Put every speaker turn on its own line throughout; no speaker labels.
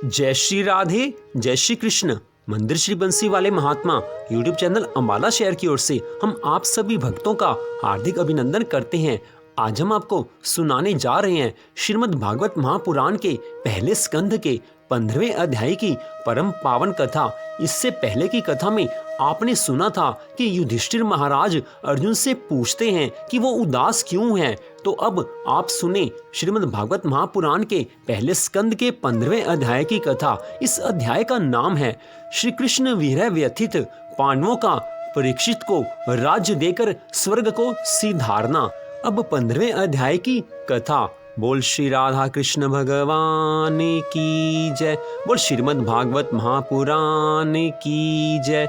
जय श्री राधे, जय श्री कृष्ण। मंदिर श्री बंसी वाले महात्मा यूट्यूब चैनल अंबाला शहर की ओर से हम आप सभी भक्तों का हार्दिक अभिनंदन करते हैं। आज हम आपको सुनाने जा रहे हैं श्रीमद् भागवत महापुराण के पहले स्कंध के 15वें अध्याय की परम पावन कथा। इससे पहले की कथा में आपने सुना था कि युधिष्ठिर महाराज अर्जुन से पूछते हैं कि वो उदास क्यों हैं। तो अब आप सुने श्रीमद् भागवत महापुराण के पहले स्कंद के 15वें अध्याय की कथा। इस अध्याय का नाम है श्री कृष्ण विरह व्यथित पांडवों का परीक्षित को राज्य देकर स्वर्ग को सिधारना। अब 15वें अध्याय की कथा। बोल श्री राधा कृष्ण भगवान की जय। बोल श्रीमद् भागवत महापुराण की जय।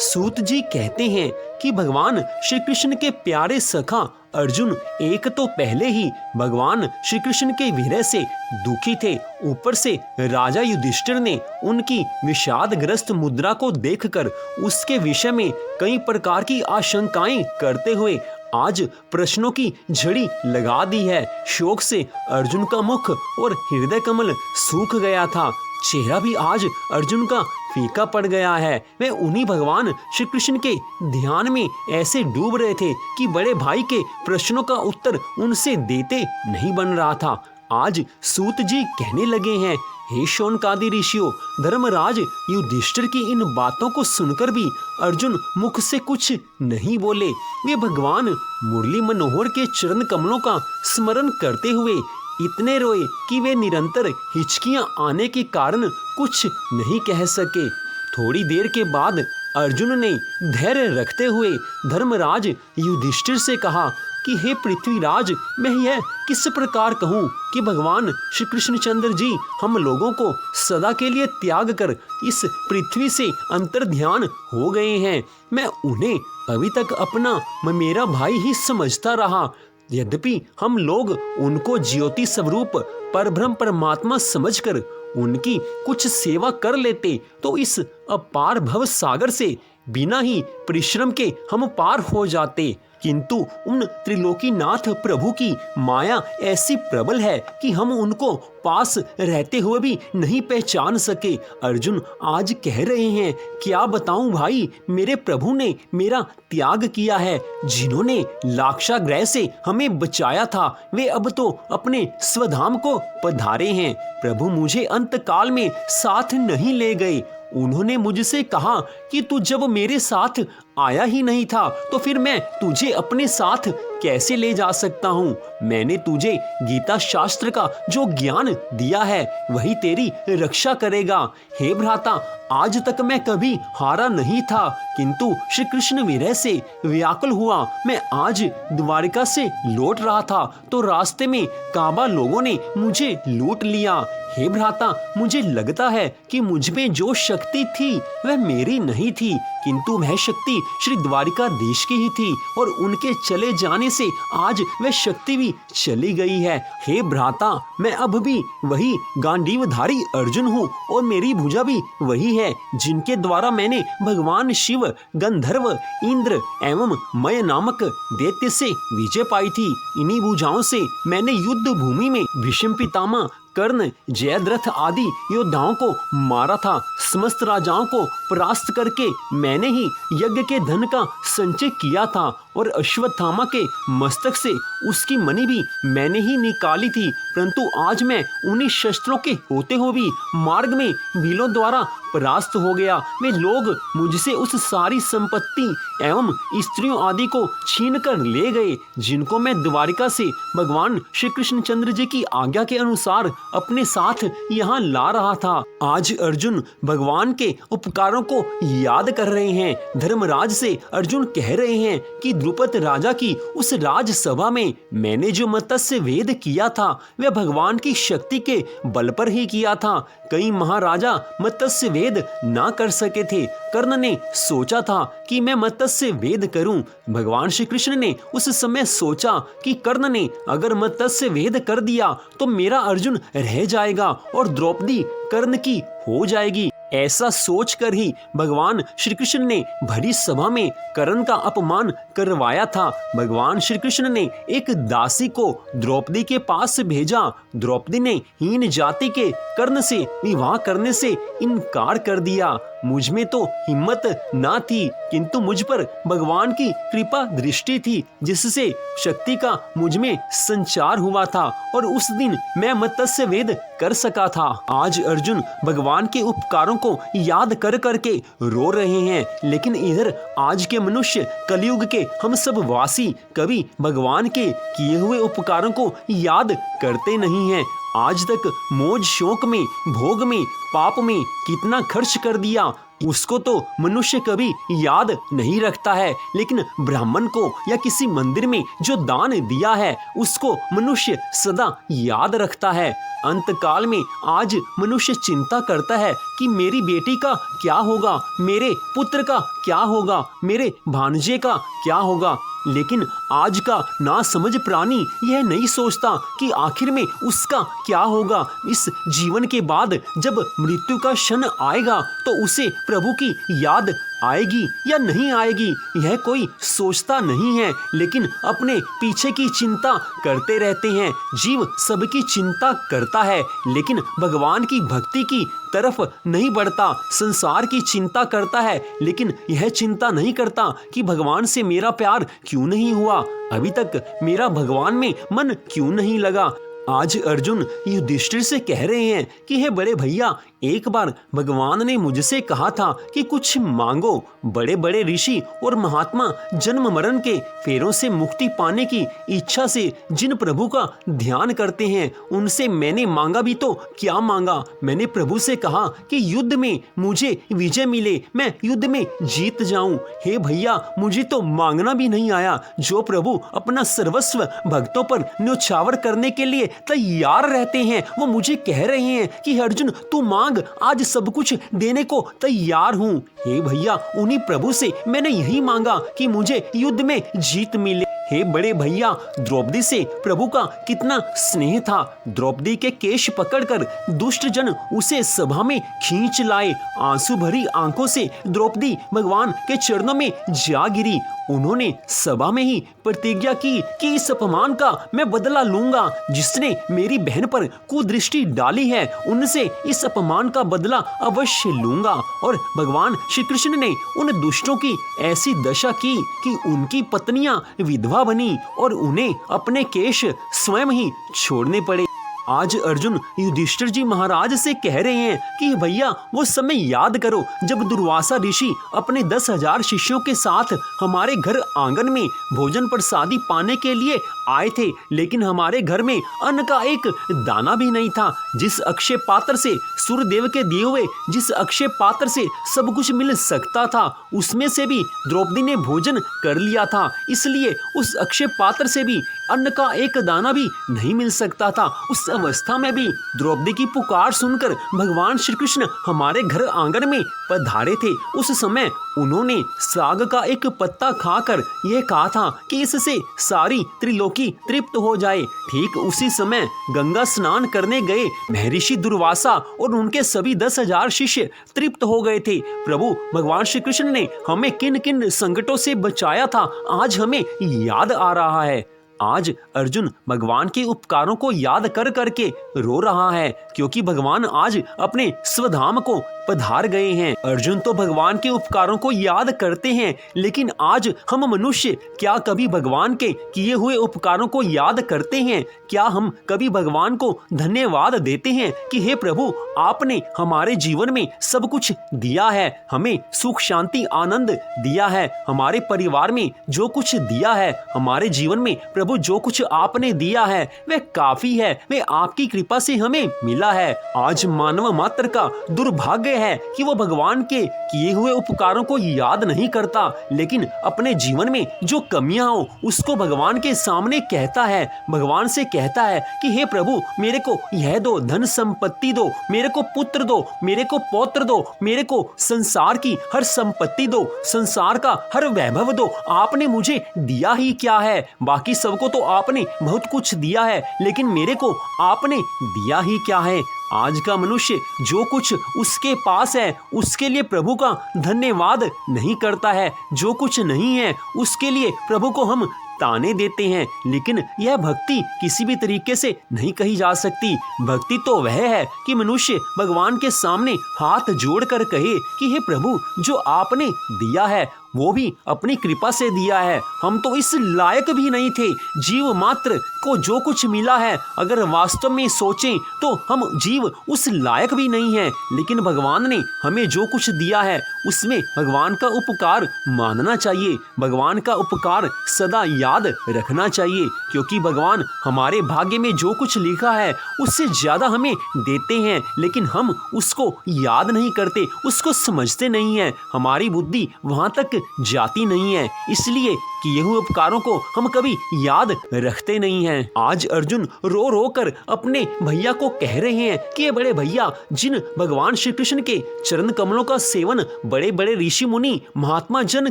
सूत जी कहते हैं कि भगवान श्री कृष्ण के प्यारे सखा अर्जुन एक तो पहले ही भगवान श्री कृष्ण के विरह से दुखी थे, ऊपर से राजा युधिष्ठिर ने उनकी विषादग्रस्त मुद्रा को देखकर उसके विषय में कई प्रकार की आशंकाएं करते हुए आज प्रश्नों की झड़ी लगा दी है। शोक से अर्जुन का मुख और हृदय कमल सूख गया था, चेहरा भी आज अर्जुन का फीका पड़ गया है। वे उन्हीं भगवान श्री कृष्ण के ध्यान में ऐसे डूब रहे थे कि बड़े भाई के प्रश्नों का उत्तर उनसे देते नहीं बन रहा था। आज सूत जी कहने लगे हैं, हे शौनकादि ऋषियों, धर्मराज युधिष्ठिर की इन बातों को सुनकर भी अर्जुन मुख से कुछ नहीं बोले। वे भगवान मुरली मनोहर के चरण कमलों का स्मरण करते हुए इतने रोए कि वे निरंतर हिचकियां आने के कारण कुछ नहीं कह सके। थोड़ी देर के बाद अर्जुन ने धैर्य रखते हुए धर्मराज युधिष्ठिर से कहा कि हे पृथ्वीराज, मैं यह किस प्रकार कहूँ कि भगवान श्री कृष्णचंद्र जी हम लोगों को सदा के लिए त्याग कर इस पृथ्वी से अंतर्ध्यान हो गए हैं। मैं उन्हें अभी तक अपना मेरा भाई ही समझता रहा। यद्यपि हम लोग उनको ज्योति स्वरूप परब्रह्म परमात्मा समझकर उनकी कुछ सेवा कर लेते तो इस अपार भव सागर से बिना ही परिश्रम के हम पार हो जाते, किंतु उन त्रिलोकीनाथ प्रभु की माया ऐसी प्रबल है कि हम उनको पास रहते हुए भी नहीं पहचान सके। अर्जुन आज कह रहे हैं, क्या बताऊं भाई, मेरे प्रभु ने मेरा त्याग किया है। जिन्होंने लाक्षागृह से हमें बचाया था वे अब तो अपने स्वधाम को पधारे हैं। प्रभु मुझे अंतकाल में साथ नहीं ले गए। उन्होंने मुझसे कहा कि तू जब मेरे साथ आया ही नहीं था तो फिर मैं तुझे अपने साथ कैसे ले जा सकता हूँ। मैंने तुझे गीता शास्त्र का जो ज्ञान दिया है वही तेरी रक्षा करेगा। हे भ्राता, आज तक मैं कभी हारा नहीं था, किंतु श्री कृष्ण विरह से व्याकुल हुआ। मैं आज द्वारिका से लौट रहा था तो रास्ते में काबा लोगों ने मुझे लूट लिया। हे भ्राता, मुझे लगता है कि मुझ में जो शक्ति थी वह मेरी नहीं थी, किंतु वह शक्ति श्री द्वारिकाधीश की ही थी और उनके चले जाने से आज वह शक्ति भी चली गई है। हे भ्राता, मैं अब भी वही गांडीवधारी अर्जुन हूँ और मेरी भुजा भी वही है जिनके द्वारा मैंने भगवान शिव, गंधर्व, इंद्र एवं मय नामक दैत्य से विजय पाई थी। इन्हीं भुजाओं से मैंने युद्ध भूमि में भीष्म पितामह, कर्ण, जयद्रथ आदि योद्धाओं को मारा था। समस्त राजाओं को परास्त करके मैंने ही यज्ञ के धन का संचय किया था और अश्वत्थामा के मस्तक से उसकी मणि भी मैंने ही निकाली थी। परंतु आज मैं उन्हीं शस्त्रों के होते हुए भी मार्ग में भीलों द्वारा परास्त हो गया। वे लोग मुझसे उस सारी संपत्ति एवं स्त्रियों आदि को छीन कर ले गए जिनको मैं द्वारिका से भगवान श्री कृष्णचंद्र जी की आज्ञा के अनुसार अपने साथ यहाँ ला रहा था। आज अर्जुन भगवान के उपकारों को याद कर रहे हैं। धर्मराज से अर्जुन कह रहे हैं कि द्रुपद राजा की उस राजसभा में मैंने जो मत्स्य वेद किया था वह भगवान की शक्ति के बल पर ही किया था। कई महाराजा मत्स्य वेद ना कर सके थे। कर्ण ने सोचा था कि मैं मत्स्य वेद करूं। भगवान श्री कृष्ण ने उस समय सोचा कि कर्ण ने अगर मत्स्य वेद कर दिया तो मेरा अर्जुन रह जाएगा और द्रौपदी कर्ण की हो जाएगी। ऐसा सोचकर ही भगवान श्री कृष्ण ने भरी सभा में कर्ण का अपमान करवाया था। भगवान श्री कृष्ण ने एक दासी को द्रौपदी के पास भेजा। द्रौपदी ने हीन जाति के कर्ण से विवाह करने से इनकार कर दिया। मुझ में तो हिम्मत ना थी, किंतु मुझ पर भगवान की कृपा दृष्टि थी, जिससे शक्ति का मुझ में संचार हुआ था और उस दिन मैं मत्स्य वेद कर सका था। आज अर्जुन भगवान के उपकारों को याद कर करके रो रहे हैं, लेकिन इधर आज के मनुष्य कलयुग के हम सब वासी कभी भगवान के किए हुए उपकारों को याद करते नहीं हैं। आज तक मौज शौक में, भोग में, पाप में कितना खर्च कर दिया, उसको तो मनुष्य कभी याद नहीं रखता है, लेकिन ब्राह्मण को या किसी मंदिर में जो दान दिया है उसको मनुष्य सदा याद रखता है। अंतकाल में आज मनुष्य चिंता करता है कि मेरी बेटी का क्या होगा, मेरे पुत्र का क्या होगा, मेरे भांजे का क्या होगा, लेकिन आज का ना समझ प्राणी यह नहीं सोचता कि आखिर में उसका क्या होगा। इस जीवन के बाद जब मृत्यु का क्षण आएगा तो उसे प्रभु की याद आएगी या नहीं आएगी, यह कोई सोचता नहीं है, लेकिन अपने पीछे की चिंता करते रहते हैं। जीव सबकी चिंता करता है, लेकिन भगवान की भक्ति की तरफ नहीं बढ़ता। संसार की चिंता करता है, लेकिन यह चिंता नहीं करता कि भगवान से मेरा प्यार क्यों नहीं हुआ, अभी तक मेरा भगवान में मन क्यों नहीं लगा। आज अर्जुन युधिष्ठिर से कह रहे हैं कि हे बड़े भैया, एक बार भगवान ने मुझसे कहा था कि कुछ मांगो। बड़े बड़े ऋषि और महात्मा जन्म मरण के फेरों से मुक्ति पाने की इच्छा से जिन प्रभु का ध्यान करते हैं, उनसे मैंने मांगा भी तो क्या मांगा। मैंने प्रभु से कहा कि युद्ध में मुझे विजय मिले, मैं युद्ध में जीत जाऊं। हे भैया, मुझे तो मांगना भी नहीं आया। जो प्रभु अपना सर्वस्व भक्तों पर न्योछावर करने के लिए तैयार रहते हैं, वो मुझे कह रहे हैं कि अर्जुन तू मांग, आज सब कुछ देने को तैयार हूँ। हे भैया, उन्हीं प्रभु से मैंने यही मांगा कि मुझे युद्ध में जीत मिले। हे बड़े भैया, द्रौपदी से प्रभु का कितना स्नेह था। द्रौपदी के केश पकड़कर दुष्ट जन उसे सभा में खींच लाए। आंसू भरी आंखों से द्रौपदी भगवान के चरणों में जा गिरी। उन्होंने सभा में ही प्रतिज्ञा की कि इस अपमान का मैं बदला लूंगा। जिसने मेरी बहन पर कुदृष्टि डाली है, उनसे इस अपमान का बदला अवश्य लूंगा। और भगवान श्री कृष्ण ने उन दुष्टों की ऐसी दशा की कि उनकी पत्नियां विधवा बनी और उन्हें अपने केश स्वयं ही छोड़ने पड़े। आज अर्जुन युधिष्ठिर जी महाराज से कह रहे हैं कि भैया, वो समय याद करो जब दुर्वासा ऋषि अपने 10,000 शिष्यों के साथ हमारे घर आंगन में भोजन प्रसादी पाने के लिए आए थे, लेकिन हमारे घर में अन्न का एक दाना भी नहीं था। जिस अक्षय पात्र से सूर्यदेव के दिए हुए जिस अक्षय पात्र से सब कुछ मिल सकता था, उसमें से भी द्रौपदी ने भोजन कर लिया था, इसलिए उस अक्षय पात्र से भी अन्न का एक दाना भी नहीं मिल सकता था। उस अवस्था में भी द्रौपदी की पुकार सुनकर भगवान श्री कृष्ण हमारे घर आंगन में पधारे थे। उस समय उन्होंने साग का एक पत्ता खाकर यह कहा था कि इससे सारी त्रिलोकी तृप्त हो जाए। ठीक उसी समय गंगा स्नान करने गए महर्षि दुर्वासा और उनके सभी 10,000 शिष्य तृप्त हो गए थे। प्रभु भगवान श्री कृष्ण ने हमें किन किन संकटों से बचाया था, आज हमें याद आ रहा है। आज अर्जुन भगवान के उपकारों को याद कर करके रो रहा है, क्योंकि भगवान आज अपने स्वधाम को पधार गए हैं। अर्जुन तो भगवान के उपकारों को याद करते हैं, लेकिन आज हम मनुष्य क्या कभी भगवान के किए हुए उपकारों को याद करते हैं? क्या हम कभी भगवान को धन्यवाद देते हैं कि हे प्रभु, आपने हमारे जीवन में सब कुछ दिया है, हमें सुख शांति आनंद दिया है, हमारे परिवार में जो कुछ दिया है, हमारे जीवन में प्रभु जो कुछ आपने दिया है वह काफी है, वह आपकी कृपा से हमें मिला है। आज मानव मात्र का दुर्भाग्य है कि वो भगवान के किए हुए उपकारों को याद नहीं करता, लेकिन अपने जीवन में जो कमियां हो उसको भगवान के सामने कहता है, भगवान से कहता है कि हे प्रभु, मेरे को यह दो, धन संपत्ति दो, मेरे को पुत्र दो, मेरे को पौत्र दो, मेरे को संसार की हर संपत्ति दो, संसार का हर वैभव दो। आपने मुझे दिया ही क्या है? बाकी सब सबको तो आपने बहुत कुछ दिया है, लेकिन मेरे को आपने दिया ही क्या है। आज का मनुष्य जो कुछ उसके पास है उसके लिए प्रभु का धन्यवाद नहीं करता है, जो कुछ नहीं है उसके लिए प्रभु को हम ताने देते हैं। लेकिन यह भक्ति किसी भी तरीके से नहीं कही जा सकती। भक्ति तो वह है कि मनुष्य भगवान के सामने हाथ जोड़कर कहे कि हे प्रभु, जो आपने दिया है वो भी अपनी कृपा से दिया है, हम तो इस लायक भी नहीं थे। जीव मात्र को जो कुछ मिला है, अगर वास्तव में सोचें तो हम जीव उस लायक भी नहीं है, लेकिन भगवान ने हमें जो कुछ दिया है उसमें भगवान का उपकार मानना चाहिए, भगवान का उपकार सदा याद रखना चाहिए, क्योंकि भगवान हमारे भाग्य में जो कुछ लिखा है उससे ज्यादा हमें देते हैं, लेकिन हम उसको याद नहीं करते, उसको समझते नहीं है, हमारी बुद्धि वहां तक जाती नहीं है, इसलिए किए हुए उपकारों को हम कभी याद रखते नहीं हैं। आज अर्जुन रो रो कर अपने भैया को कह रहे हैं कि ये बड़े भैया, जिन भगवान श्री कृष्ण के चरण कमलों का सेवन बड़े बड़े ऋषि मुनि महात्मा जन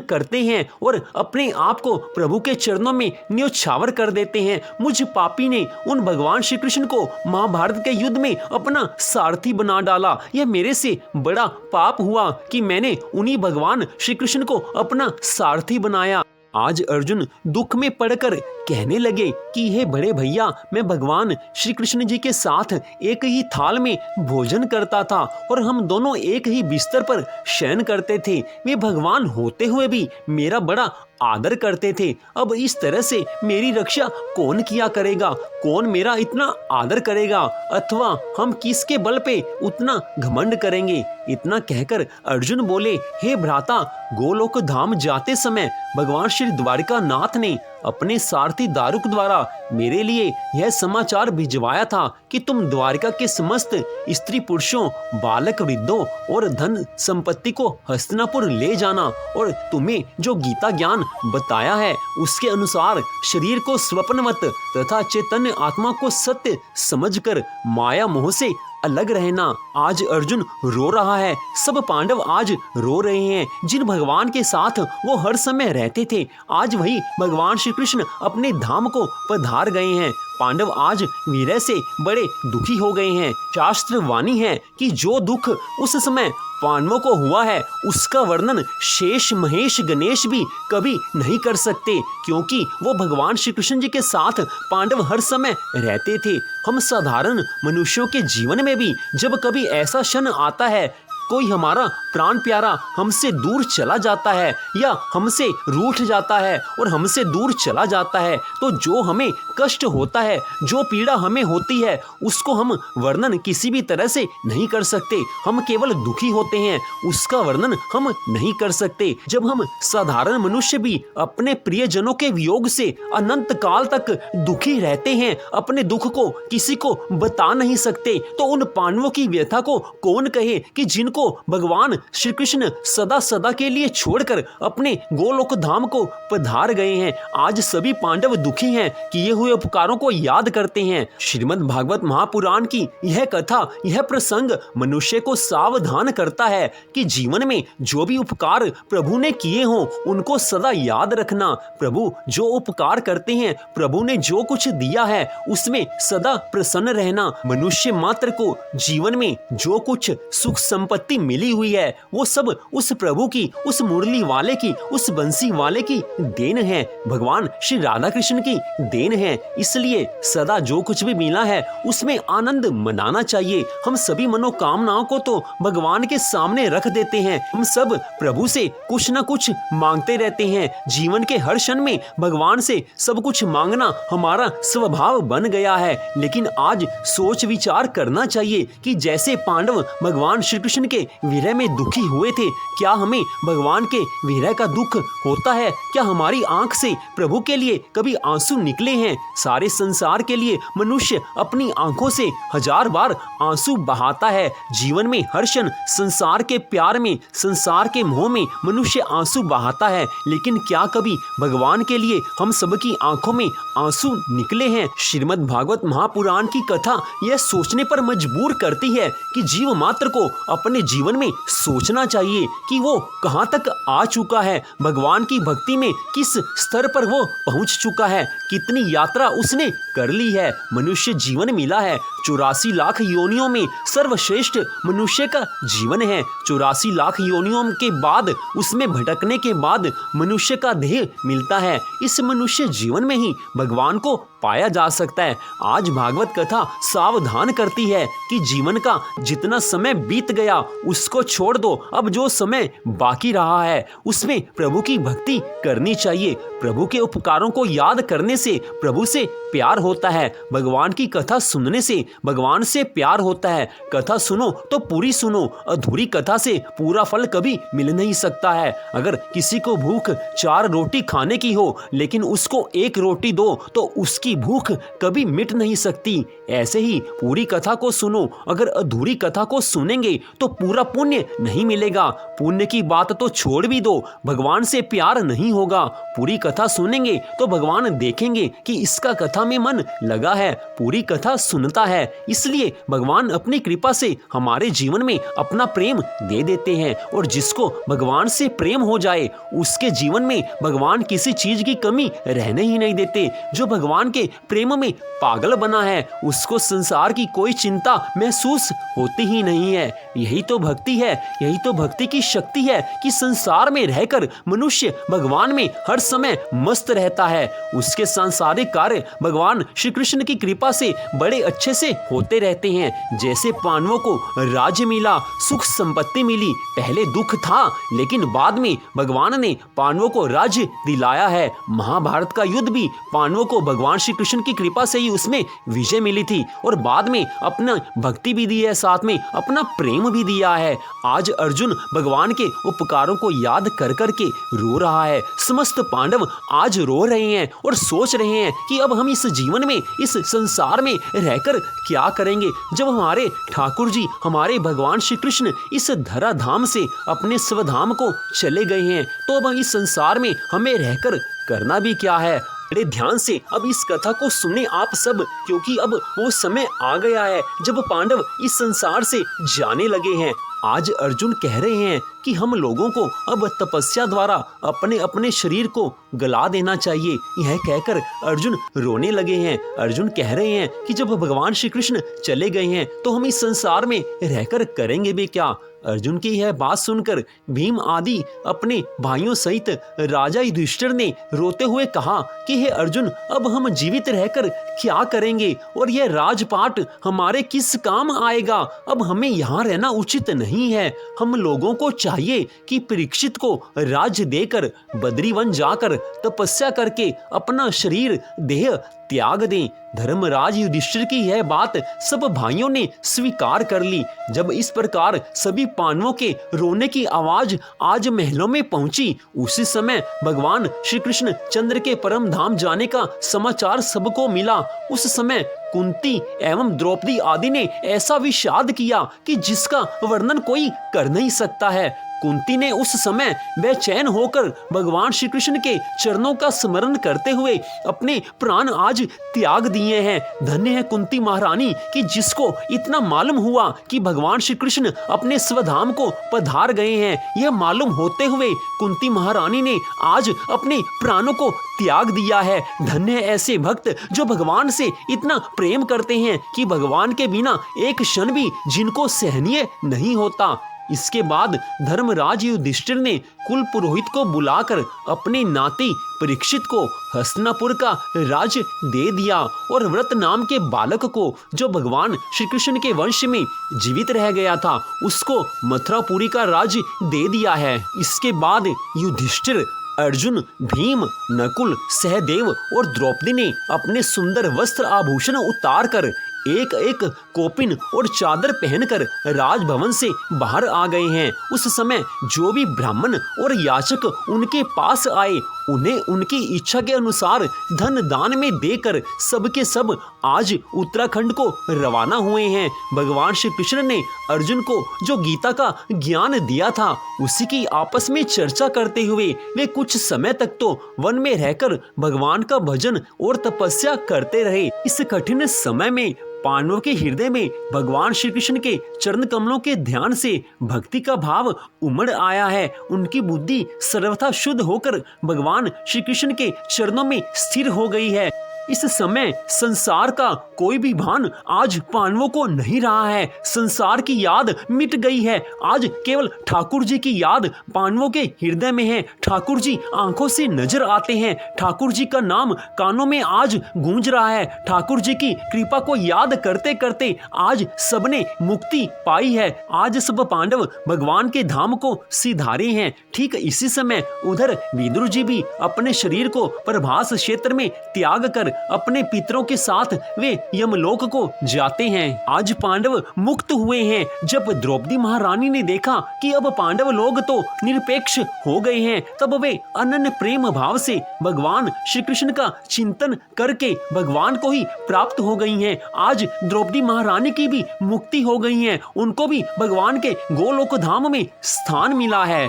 करते हैं और अपने आप को प्रभु के चरणों में न्योछावर कर देते हैं, मुझ पापी ने उन भगवान श्री कृष्ण को महाभारत के युद्ध में अपना सारथी बना डाला। यह मेरे से बड़ा पाप हुआ कि मैंने उन्हीं भगवान श्री कृष्ण को अपना सारथी बनाया। आज अर्जुन दुख में पड़कर कहने लगे कि हे बड़े भैया, मैं भगवान श्री कृष्ण जी के साथ एक ही थाल में भोजन करता था और हम दोनों एक ही बिस्तर पर शयन करते थे, वे भगवान होते हुए भी मेरा बड़ा आदर करते थे। अब इस तरह से मेरी रक्षा कौन किया करेगा, कौन मेरा इतना आदर करेगा, अथवा हम किसके बल पे उतना घमंड करेंगे। इतना कहकर अर्जुन बोले, हे भ्राता, गोलोक धाम जाते समय भगवान श्री द्वारिका नाथ ने अपने सारथी दारुक द्वारा मेरे लिए यह समाचार भिजवाया था कि तुम द्वारिका के समस्त स्त्री पुरुषों, बालक वृद्धों और धन संपत्ति को हस्तिनापुर ले जाना, और तुम्हें जो गीता ज्ञान बताया है उसके अनुसार शरीर को स्वप्नवत तथा चैतन्य आत्मा को सत्य समझकर माया मोह से अलग रहना। आज अर्जुन रो रहा है, सब पांडव आज रो रहे हैं। जिन भगवान के साथ वो हर समय रहते थे, आज वही भगवान श्री कृष्ण अपने धाम को पधार गए हैं। पांडव आज वीरय से बड़े दुखी हो गए हैं। शास्त्र वाणी है कि जो दुख उस समय पांडवों को हुआ है उसका वर्णन शेष महेश गणेश भी कभी नहीं कर सकते, क्योंकि वो भगवान श्री कृष्ण जी के साथ पांडव हर समय रहते थे। हम साधारण मनुष्यों के जीवन में भी जब कभी ऐसा क्षण आता है, कोई हमारा प्राण प्यारा हमसे दूर चला जाता है या हमसे रूठ जाता है और हमसे दूर चला जाता है, तो जो हमें कष्ट होता है, जो पीड़ा हमें होती है, उसको हम वर्णन किसी भी तरह से नहीं कर सकते। हम केवल दुखी होते हैं, उसका वर्णन हम नहीं कर सकते। जब हम साधारण मनुष्य भी अपने प्रियजनों के वियोग से अनंत काल तक दुखी रहते हैं, अपने दुख को किसी को बता नहीं सकते, तो उन पांडवों की व्यथा को कौन कहे कि जिनको भगवान श्री कृष्ण सदा सदा के लिए छोड़कर अपने गोलोक धाम को पधार गए हैं। आज सभी पांडव दुखी हैं, किए हुए उपकारों को याद करते हैं। श्रीमद् भागवत महापुराण की यह कथा, यह प्रसंग मनुष्य को सावधान करता है कि जीवन में जो भी उपकार प्रभु ने किए हों उनको सदा याद रखना। प्रभु जो उपकार करते हैं, प्रभु ने जो कुछ दिया है उसमें सदा प्रसन्न रहना। मनुष्य मात्र को जीवन में जो कुछ सुख संपत्ति मिली हुई है वो सब उस प्रभु की, उस मुरली वाले की, उस बंसी वाले की देन है, भगवान श्री राधा कृष्ण की देन है। इसलिए सदा जो कुछ भी मिला है उसमें आनंद मनाना चाहिए। हम सभी मनोकामनाओं को तो भगवान के सामने रख देते हैं। हम सब प्रभु से कुछ न कुछ मांगते रहते हैं। जीवन के हर क्षण में भगवान से सब कुछ मांगना हमारा स्वभाव बन गया है। लेकिन आज सोच विचार करना चाहिए कि जैसे पांडव भगवान श्री कृष्ण के विरह में दुखी हुए थे, क्या हमें भगवान के विरह का दुख होता है? क्या हमारी आंख से प्रभु के लिए कभी आंसू निकले हैं? सारे संसार के लिए मनुष्य अपनी आंखों से 1000 बार आंसू बहाता है। जीवन में हर क्षण संसार के प्यार में, संसार के मोह में मनुष्य आंसू बहाता है, लेकिन क्या कभी भगवान के लिए हम सबकी आंखों में आंसू निकले हैं? श्रीमद् भागवत महापुराण की कथा यह सोचने पर मजबूर करती है कि जीव मात्र को अपने जीवन में सोचना चाहिए कि वो कहाँ तक आ चुका है, भगवान की भक्ति में किस स्तर पर वो पहुंच चुका है, कितनी यात्रा उसने कर ली है। मनुष्य जीवन मिला है, 84 लाख योनियों में सर्वश्रेष्ठ मनुष्य का जीवन है। 84 लाख योनियों के बाद, उसमें भटकने के बाद मनुष्य का देह मिलता है। इस मनुष्य जीवन में ही भगवान को पाया जा सकता है। आज भागवत कथा सावधान करती है कि जीवन का जितना समय बीत गया उसको छोड़ दो, अब जो समय बाकी रहा है उसमें प्रभु की भक्ति करनी चाहिए। प्रभु के उपकारों को याद करने से प्रभु से प्यार होता है, भगवान की कथा सुनने से भगवान से प्यार होता है। कथा सुनो तो पूरी सुनो, अधूरी कथा से पूरा फल कभी मिल नहीं सकता है। अगर किसी को भूख 4 रोटी खाने की हो लेकिन उसको 1 रोटी दो तो उसकी भूख कभी मिट नहीं सकती। ऐसे ही पूरी कथा को सुनो, अगर अधूरी कथा को सुनेंगे तो पूरा पुण्य नहीं मिलेगा। पुण्य की बात तो छोड़ भी दो, भगवान से प्यार नहीं होगा। पूरी कथा सुनेंगे तो भगवान देखेंगे कि इसका कथा में मन लगा है, पूरी कथा सुनता है, इसलिए भगवान अपनी कृपा से हमारे जीवन में अपना प्रेम दे देते हैं। और जिसको भगवान से प्रेम हो जाए उसके जीवन में भगवान किसी चीज की कमी रहने ही नहीं देते। जो भगवान के प्रेम में पागल बना है उसको संसार की कोई चिंता महसूस होती ही नहीं है। यही तो भक्ति है, यही तो भक्ति की शक्ति है कि संसार में रहकर मनुष्य भगवान में हर समय मस्त रहता है। उसके सांसारिक कार्य भगवान श्री कृष्ण की कृपा से बड़े अच्छे से होते रहते हैं। जैसे पांडवों को राज्य मिला, सुख संपत्ति मिली, पहले दुख था लेकिन बाद में भगवान ने पांडवों को राज्य दिलाया है। महाभारत का युद्ध भी पांडवों को भगवान श्री कृष्ण की कृपा से ही उसमें विजय मिली थी और बाद में अपना भक्ति भी दी है, साथ में अपना प्रेम भी दिया है। आज अर्जुन भगवान के उपकारों को याद कर करके रो रहा है। समस्त पांडव आज रो रहे हैं और सोच रहे हैं कि अब हम इस जीवन में, इस संसार में रहकर क्या करेंगे। जब हमारे ठाकुर जी, हमारे भगवान श्री कृष्ण इस धराधाम से अपने स्वधाम को चले गए हैं तो अब इस संसार में हमें रहकर करना भी क्या है। बड़े ध्यान से अब इस कथा को सुने आप सब, क्योंकि अब वो समय आ गया है जब पांडव इस संसार से जाने लगे हैं। आज अर्जुन कह रहे हैं कि हम लोगों को अब तपस्या द्वारा अपने अपने शरीर को गला देना चाहिए। यह कहकर अर्जुन रोने लगे हैं। अर्जुन कह रहे हैं कि जब भगवान श्री कृष्ण चले गए हैं तो हम इस संसार में रहकर करेंगे भी क्या। अर्जुन की यह बात सुनकर भीम आदि अपने भाइयों सहित राजा युधिष्ठिर ने रोते हुए कहा कि हे अर्जुन, अब हम जीवित रहकर क्या करेंगे और यह राजपाट हमारे किस काम आएगा। अब हमें यहाँ रहना उचित नहीं है। हम लोगों को चाहिए कि परीक्षित को राज्य देकर बद्रीवन जाकर तपस्या करके अपना शरीर देह त्याग दें। धर्मराज युधिष्ठिर की यह बात सब भाइयों ने स्वीकार कर ली। जब इस प्रकार सभी पांडवों के रोने की आवाज आज महलों में पहुंची, उसी समय भगवान श्री कृष्ण चंद्र के परम धाम जाने का समाचार सबको मिला। उस समय कुंती एवं द्रौपदी आदि ने ऐसा विषाद किया कि जिसका वर्णन कोई कर नहीं सकता है। कुंती ने उस समय बेचैन होकर भगवान श्री कृष्ण के चरणों का स्मरण करते हुए अपने प्राण आज त्याग दिए हैं। धन्य है कुंती महारानी कि जिसको इतना मालूम हुआ कि भगवान श्री कृष्ण अपने स्वधाम को पधार गए हैं। यह मालूम होते हुए कुंती महारानी ने आज अपने प्राणों को त्याग दिया है। धन्य है ऐसे भक्त जो भगवान से इतना प्रेम करते हैं कि भगवान के बिना एक क्षण भी जिनको सहनीय नहीं होता। इसके बाद धर्मराज युधिष्ठिर ने कुल पुरोहित को बुलाकर अपने नाती परीक्षित को हस्तिनापुर का राज्य दे दिया और व्रत नाम के बालक को, जो भगवान श्री कृष्ण के वंश में जीवित रह गया था, उसको मथुरापुरी का राज्य दे दिया है। इसके बाद युधिष्ठिर, अर्जुन, भीम, नकुल, सहदेव और द्रौपदी ने अपने सुंदर वस्त्र आभूषण उतार कर एक एक कोपिन और चादर पहनकर राजभवन से बाहर आ गए हैं। उस समय जो भी ब्राह्मण और याचक उनके पास आए उन्हें उनकी इच्छा के अनुसार धन दान में देकर सबके सब आज उत्तराखंड को रवाना हुए हैं। भगवान श्री कृष्ण ने अर्जुन को जो गीता का ज्ञान दिया था उसी की आपस में चर्चा करते हुए वे कुछ समय तक तो वन में रहकर भगवान का भजन और तपस्या करते रहे। इस कठिन समय में पांडवों के हृदय में भगवान श्री कृष्ण के चरण कमलों के ध्यान से भक्ति का भाव उमड़ आया है। उनकी बुद्धि सर्वथा शुद्ध होकर भगवान श्री कृष्ण के चरणों में स्थिर हो गई है। इस समय संसार का कोई भी भान आज पांडवों को नहीं रहा है। संसार की याद मिट गई है। आज केवल ठाकुर जी की याद पांडवों के हृदय में है। ठाकुर जी आंखों से नजर आते हैं। ठाकुर जी का नाम कानों में आज गूंज रहा है। ठाकुर जी की कृपा को याद करते करते आज सबने मुक्ति पाई है। आज सब पांडव भगवान के धाम को सिधारे हैं। ठीक इसी समय उधर विदुर जी भी अपने शरीर को प्रभास क्षेत्र में त्याग कर अपने पितरों के साथ वे यमलोक को जाते हैं। आज पांडव मुक्त हुए हैं। जब द्रौपदी महारानी ने देखा कि अब पांडव लोग तो निरपेक्ष हो गए हैं, तब वे अनन्य प्रेम भाव से भगवान श्री कृष्ण का चिंतन करके भगवान को ही प्राप्त हो गई हैं। आज द्रौपदी महारानी की भी मुक्ति हो गई है। उनको भी भगवान के गोलोक धाम में स्थान मिला है।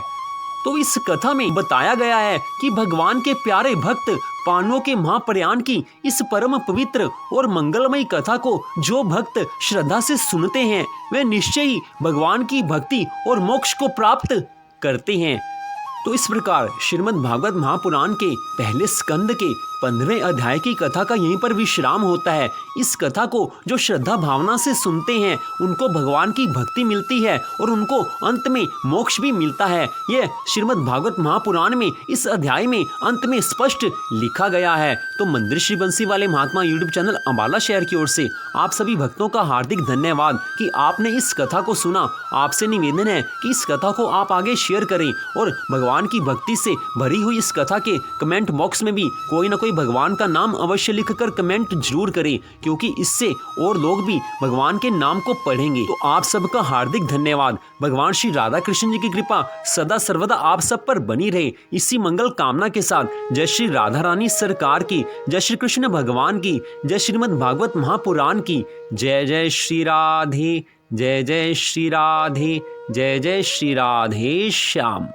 तो इस कथा में बताया गया है कि भगवान के प्यारे भक्त पांडवों के महाप्रयाण की इस परम पवित्र और मंगलमयी कथा को जो भक्त श्रद्धा से सुनते हैं, वे निश्चय ही भगवान की भक्ति और मोक्ष को प्राप्त करते हैं। तो इस प्रकार श्रीमद् भागवत महापुराण के पहले स्कंद के 15वें अध्याय की कथा का यहीं पर विश्राम होता है। इस कथा को जो श्रद्धा भावना से सुनते हैं, उनको भगवान की भक्ति मिलती है और उनको अंत में मोक्ष भी मिलता है। यह श्रीमद् भागवत महापुराण में इस अध्याय में अंत में स्पष्ट लिखा गया है। तो मंदिर श्री बंसी वाले महात्मा यूट्यूब चैनल अम्बाला शहर की ओर से आप सभी भक्तों का हार्दिक धन्यवाद कि आपने इस कथा को सुना। आपसे निवेदन है कि इस कथा को आप आगे शेयर करें और भगवान की भक्ति से भरी हुई इस कथा के कमेंट बॉक्स में भी कोई ना कोई भगवान का नाम अवश्य लिखकर कमेंट जरूर करें, क्योंकि इससे और लोग भी भगवान के नाम को पढ़ेंगे। तो आप सबका हार्दिक धन्यवाद। भगवान श्री राधा कृष्ण जी की कृपा सदा सर्वदा आप सब पर बनी रहे। इसी मंगल कामना के साथ जय श्री राधा रानी सरकार की, जय श्री कृष्ण भगवान की, जय श्रीमद् भागवत महापुराण की। जय जय श्री राधे, जय जय श्री राधे, जय जय श्री राधे श्याम।